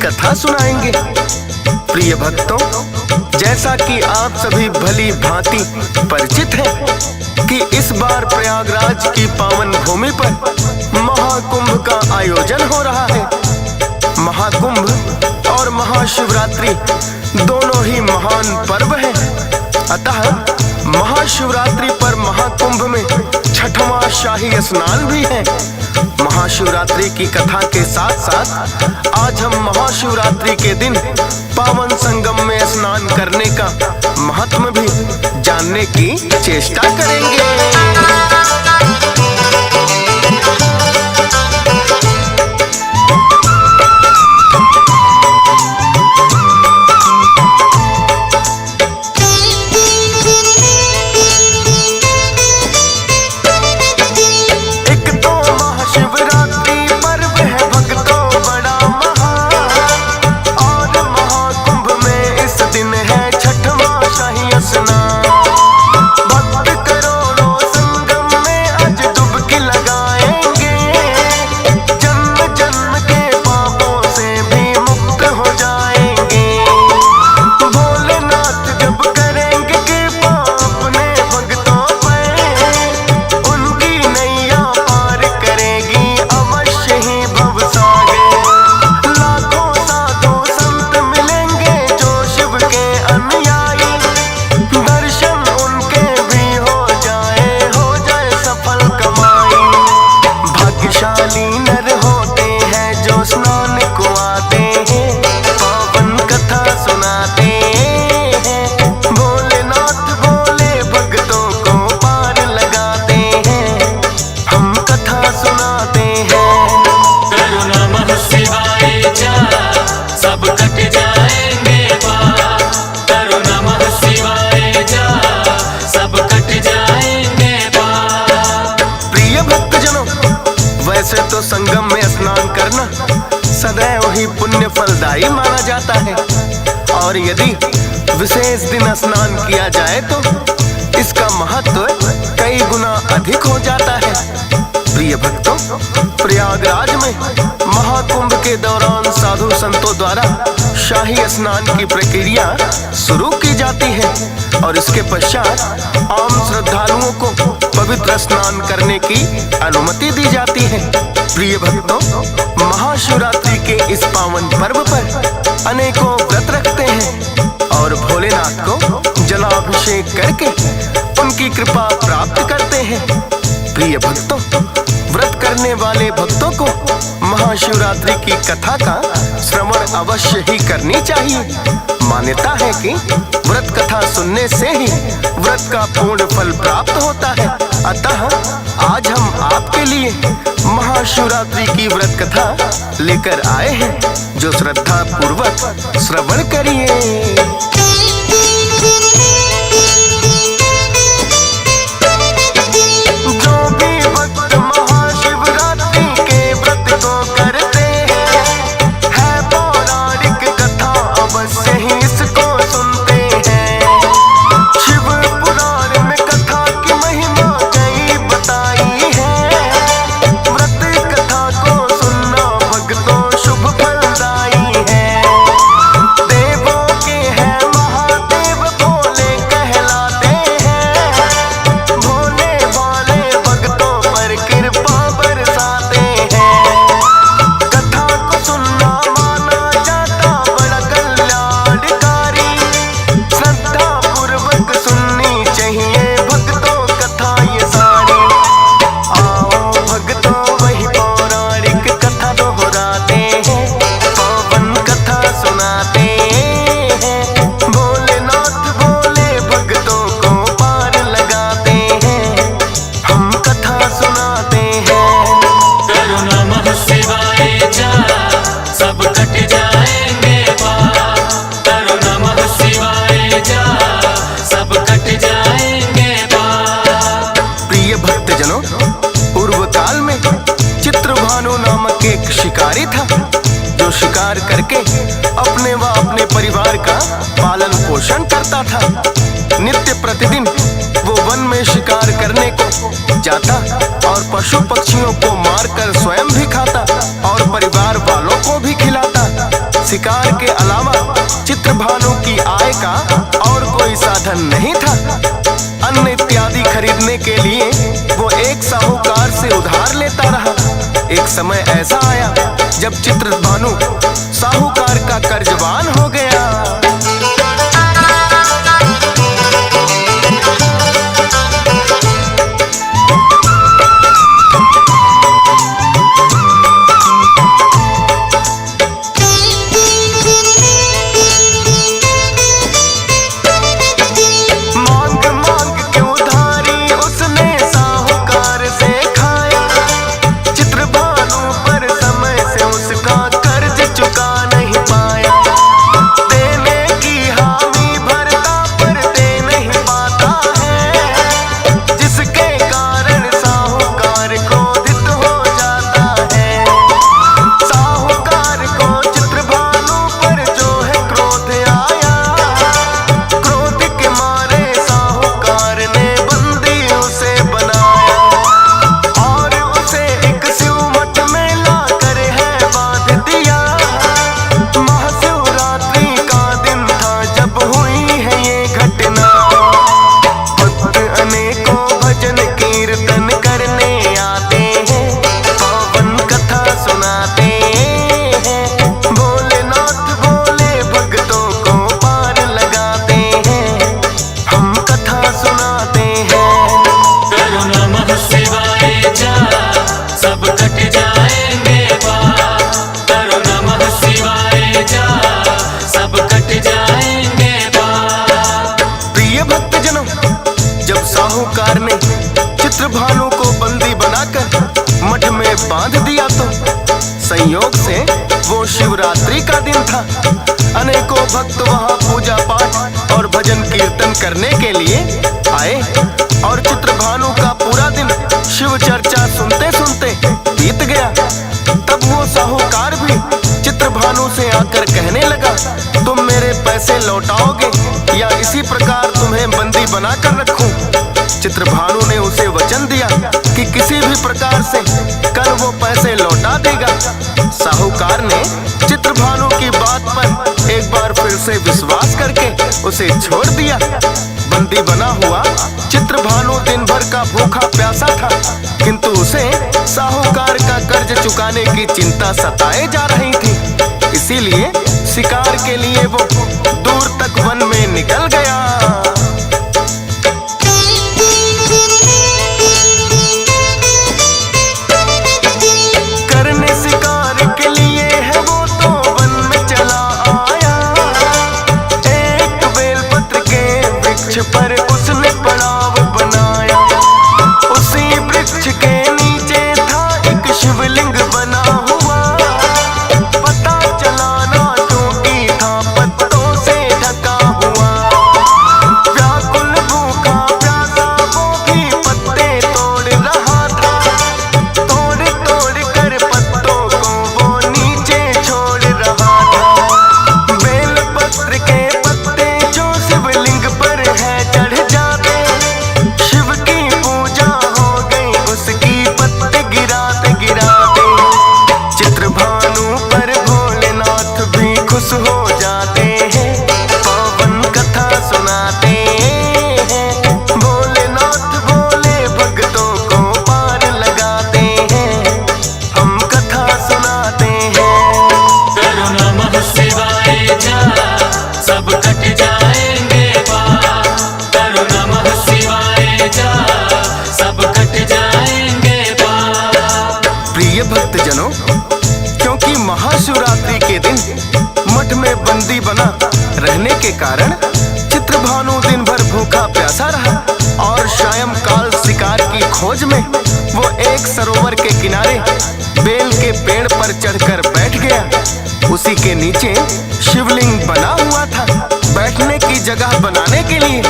कथा सुनाएंगे। प्रिय भक्तों, जैसा कि आप सभी भली भांति परिचित हैं कि इस बार प्रयागराज की पावन भूमि पर महाकुंभ का आयोजन हो रहा है। महाकुंभ और महाशिवरात्रि दोनों ही महान पर्व हैं। अतः महाशिवरात्रि पर महाकुंभ में छठवां शाही स्नान भी है। महाशिवरात्रि की कथा के साथ साथ आज हम महाशिवरात्रि के दिन पावन संगम में स्नान करने का महत्व भी जानने की चेष्टा करेंगे। वैसे तो संगम में स्नान करना सदैव ही पुण्य फलदायी माना जाता है, और यदि विशेष दिन स्नान किया जाए तो इसका महत्व कई गुना अधिक हो जाता है। प्रिय भक्तों, प्रयागराज में महाकुंभ के दौरान साधु संतों द्वारा शाही स्नान की प्रक्रिया शुरू की जाती है और इसके पश्चात आम श्रद्धालुओं को पवित्र स्नान करने की अनुमति दी जाती है। प्रिय भक्तों, महाशिवरात्रि के इस पावन पर्व पर अनेकों व्रत रखते हैं और भोलेनाथ को जलाभिषेक करके उनकी कृपा प्राप्त करते हैं। प्रिय भक्तों, व्रत करने वाले भक्तों को महाशिवरात्रि की कथा का श्रवण अवश्य ही करनी चाहिए। मान्यता है कि व्रत कथा सुनने से ही व्रत का पूर्ण फल प्राप्त होता है। अतः आज हम आपके लिए महाशिवरात्रि की व्रत कथा लेकर आए हैं, जो श्रद्धा पूर्वक श्रवण करिए। शिकारी था, जो शिकार करके अपने व अपने परिवार का पालन पोषण करता था। नित्य प्रतिदिन वो वन में शिकार करने को जाता और पशु पक्षियों को मारकर स्वयं भी खाता और परिवार वालों को भी खिलाता। शिकार के अलावा चित्रभानु की आय का और कोई साधन नहीं था। अन्न इत्यादि खरीदने के लिए वो एक साहूकार से उधार लेता रहा। एक समय ऐसा आया जब चित्रभानु साहूकार का कर्जवान हो गया। साहूकार ने चित्रभानु को बंदी बनाकर मठ में बांध दिया तो संयोग से वो शिवरात्रि का दिन था। अनेकों भक्त वहां पूजा पाठ और भजन कीर्तन करने के लिए आए और चित्रभानु का पूरा दिन शिव चर्चा सुनते सुनते बीत गया। तब वो साहूकार भी चित्रभानु से आकर कहने लगा, तुम मेरे पैसे लौटाओगे या इसी प्रकार तुम्हें बंदी बनाकर रखूं? चित्रभानु ने उसे वचन दिया कि किसी भी प्रकार से कल वो पैसे लौटा देगा। साहूकार ने चित्रभानु की बात पर एक बार फिर से विश्वास करके उसे छोड़ दिया। बंदी बना हुआ चित्रभानु दिन भर का भूखा प्यासा था, किंतु उसे साहूकार का कर्ज चुकाने की चिंता सताए जा रही थी। इसीलिए शिकार के लिए वो दूर तक वन में निकल गया। पर उसने पड़ाव बनाया, उसी वृक्ष के नीचे था एक शिवलिंग बना हुआ। पता चला ना टूटी था पत्तों से ढका हुआ। व्याकुल भूखा प्यासा वो भी पत्ते तोड़ रहा था। तोड़ तोड़ कर पत्तों को वो नीचे छोड़ रहा था। बेल पत्र के पत्ते जो शिवलिंग पर चढ़ जाते, शिव की पूजा हो गई उसकी पत्ते गिराते गिराते। चित्रभानु पर भोलेनाथ भी खुश हो जाते हैं, पावन कथा सुनाते हैं। भोलेनाथ भोले भक्तों को पार लगाते हैं, हम कथा सुनाते हैं। करो नमः शिवाय जा सब कट जाएंगे पाप। करो नमः शिवाय जा सब कट जाएंगे पाप। प्रिय भक्तजनों, क्योंकि महाशिवरात्रि के दिन मठ में बंदी बना रहने के कारण चित्रभानु दिन भर भूखा प्यासा रहा और सायंकाल शिकार की खोज में वो एक सरोवर के किनारे बेल के पेड़ पर चढ़कर बैठ गया। उसी के नीचे शिवलिंग बना हुआ था। बैठने की जगह बनाने के लिए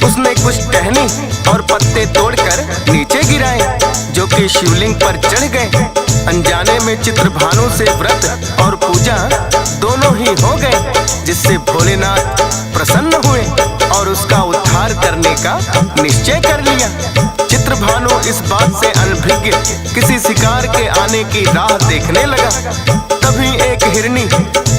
उसने कुछ टहनी और पत्ते तोड़कर नीचे गिराए, जो कि शिवलिंग पर चढ़ गए। अनजाने में चित्रभानु से व्रत और पूजा दोनों ही हो गए, जिससे भोलेनाथ प्रसन्न हुए और उसका उद्धार करने का निश्चय कर लिया। चित्रभानु इस बात से अनभिज्ञ किसी शिकार के आने की राह देखने लगा। तभी एक हिरनी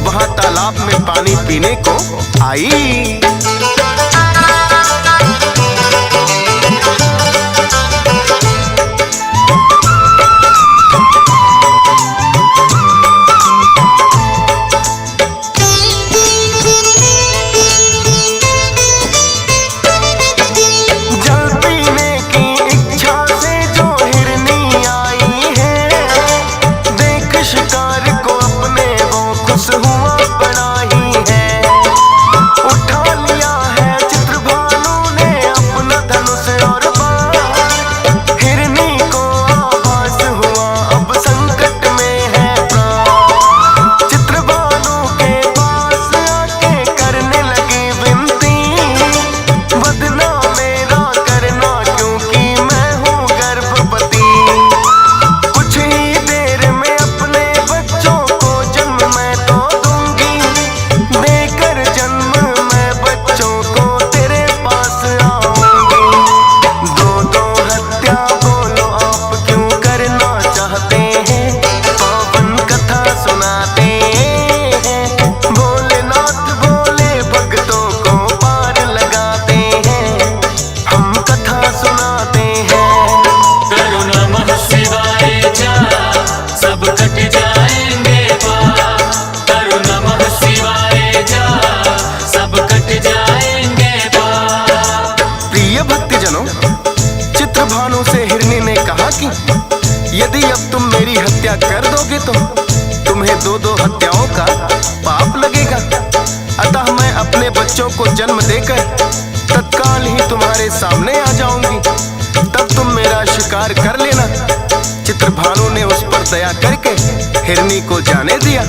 वहां तालाब में पानी पीने को आई। चित्रभानु से हिरनी ने कहा कि यदि अब तुम मेरी हत्या कर दोगे तो तुम्हें 2-2 हत्याओं का पाप लगेगा। अतः मैं अपने बच्चों को जन्म देकर तत्काल ही तुम्हारे सामने आ जाऊंगी, तब तुम मेरा शिकार कर लेना। चित्रभानु ने उस पर दया करके हिरनी को जाने दिया।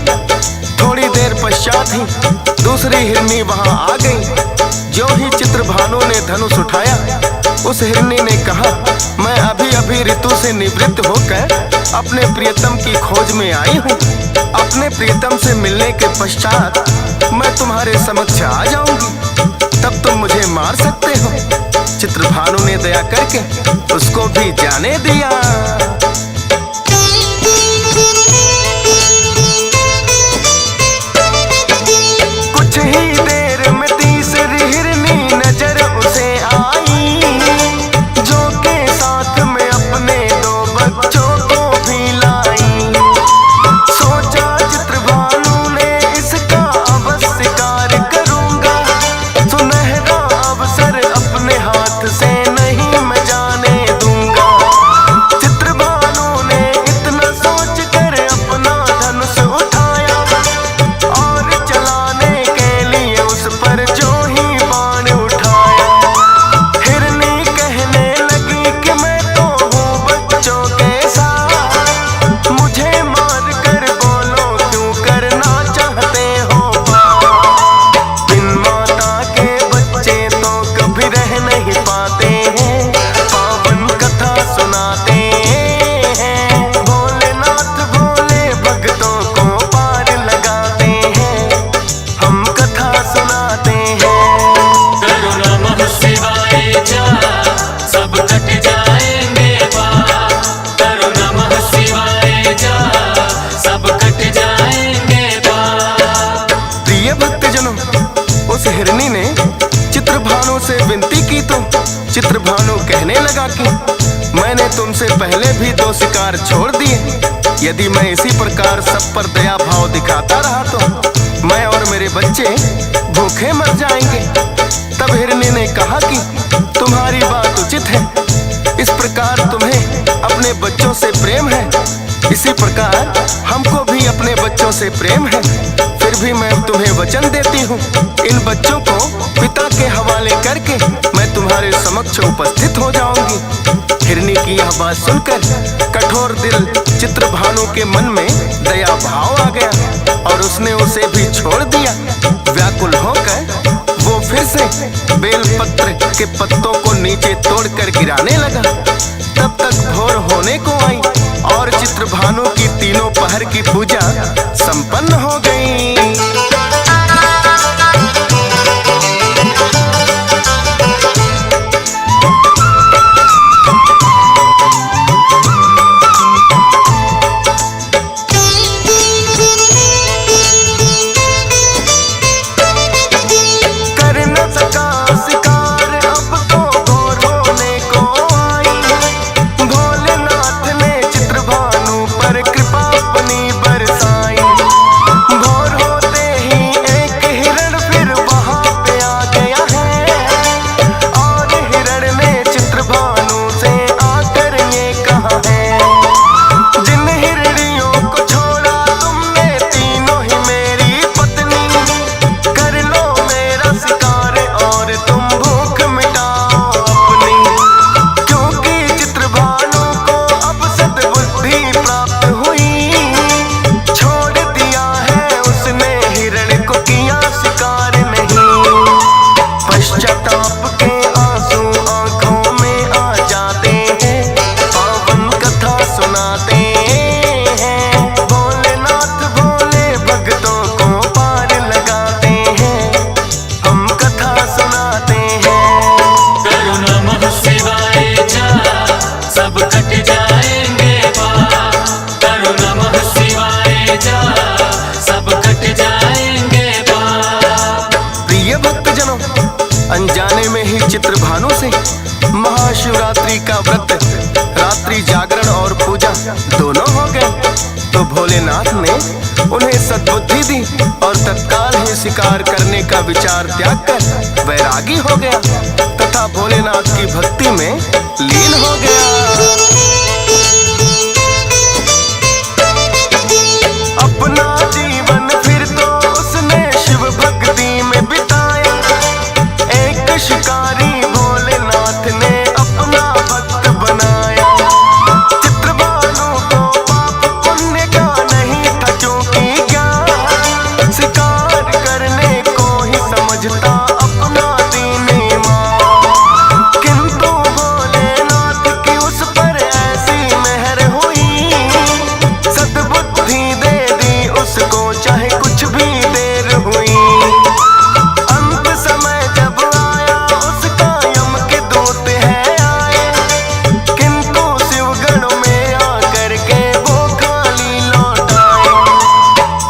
थोड़ी देर पश्चात ही दूसरी हिरनी वहां आ गई। जो ही चित्रभानु ने धनुष उठाया, उस हिरनी ने कहा, मैं अभी अभी ऋतु से निवृत्त होकर अपने प्रियतम की खोज में आई हूँ। अपने प्रियतम से मिलने के पश्चात मैं तुम्हारे समक्ष आ जाऊंगी, तब तुम मुझे मार सकते हो। चित्रभानु ने दया करके उसको भी जाने दिया। कुछ ही देर में तीसरी हिरनी नजर उसे आई, जो के साथ में अपने 2 बच्चों को भी लाई। सोचा चित्रभानु ने इसका अवश्य कार्य करूंगा, सुनहरा अवसर अपने हाथ से नहीं मैं जाने दूंगा। चित्रभानु ने इतना सोच कर अपना धनुष उठाया और चलाने के लिए उस पर जो ही बाण उठाया। हिरनी कहने लगी कि मैं तो हूँ बच्चों के साथ, मुझे मार कर बोलो क्यों करना चाहते हो पाप। बिन माता के बच्चे तो कभी रह नहीं पाते हैं, पावन कथा सुनाते हैं। भोलेनाथ भोले भक्तों को पार लगाते हैं, हम कथा सुनाते हैं। करो नमः शिवाय जा, सब कट जाएंगे पाप। करो नमः शिवाय जा, सब कट जाएंगे पाप। प्रिय भक्तजनों, उस हिरनी ने चित्रभानु से विनती की तो चित्रभानु कहने लगा कि मैंने तुमसे पहले भी 2 शिकार छोड़ दिए। यदि मैं इसी प्रकार सब पर दया भाव दिखाता रहा तो मैं और मेरे बच्चे भूखे मर जाएंगे। तब हिरनी ने कहा कि तुम्हारी बात उचित है, इस प्रकार तुम्हें अपने बच्चों से प्रेम है, इसी प्रकार हमको भी अपने बच्चों से प्रेम है। फिर भी मैं तुम्हें वचन देती हूँ, इन बच्चों को पिता के हवाले करके मैं तुम्हारे समक्ष उपस्थित हो जाऊंगी। हिरनी की यह बात सुनकर कठोर दिल चित्रभानु के मन में दया भाव आ गया और उसने उसे भी छोड़ दिया। व्याकुल होकर वो फिर से बेलपत्र के पत्तों को नीचे तोड़कर गिराने लगा। तब तक भोर होने को आई और चित्रभानु की तीनों पहर की पूजा संपन्न हो गई। चित्रभानु से महाशिवरात्रि का व्रत, रात्रि जागरण और पूजा दोनों हो गए। तो भोलेनाथ ने उन्हें सद्बुद्धि दी और तत्काल ही शिकार करने का विचार त्याग कर वैरागी हो गया तथा भोलेनाथ की भक्ति में लीन हो गया। अपना जीवन फिर तो उसने शिव भक्ति में बिताया। एक शिकारी भोलेनाथ ने अपना भक्त बनाया। चित्रभानु को पाप पुण्य का नहीं था क्योंकि ज्ञान, शिकार करने को ही समझता अपना दीन ईमान। किंतु भोलेनाथ की उस पर ऐसी मेहर हुई, सद्बुद्धि दे दी उसको चाहे कुछ भी देर हुई। अंत समय जब आया उसका यम के दूत है आए, किंतु शिवगण में आकर के वो खाली लौट आए।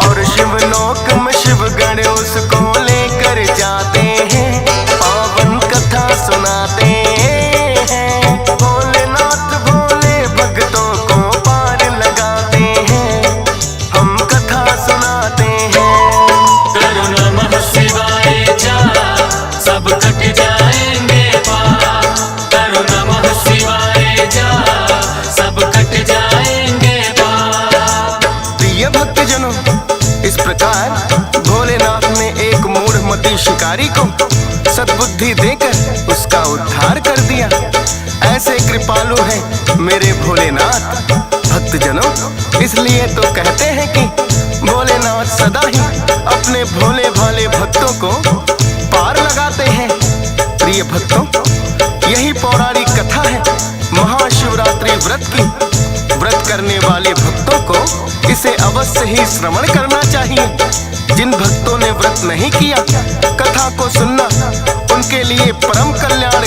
और शिवलोक में शिवगण उसको लेकर जाते हैं, पावन कथा सुनाते हैं। भोलेनाथ भोले भक्तों को पार लगाते हैं, हम कथा सुनाते हैं। करो नमः शिवाय जा, सब कट जाएंगे पाप। करो नमः शिवाय जा, सब कट जाएंगे पाप। प्रिय भक्तजनों, इस प्रकार भोलेनाथ ने एक मूढ़मती शिकारी को सद्बुद्धि देकर उसका उद्धार कर दिया। ऐसे कृपालु हैं मेरे भोलेनाथ। भक्तजनों, इसलिए तो कहते हैं कि भोलेनाथ सदा ही अपने भोले भाले भक्तों को पार लगाते हैं। प्रिय भक्तों, यही पौराणिक कथा है महाशिवरात्रि व्रत की। व्रत करने वाले भक्तों को इसे अवश्य ही श्रवण करना चाहिए। जिन भक्तों ने व्रत नहीं किया, कथा को सुनना उनके लिए परम कल्याण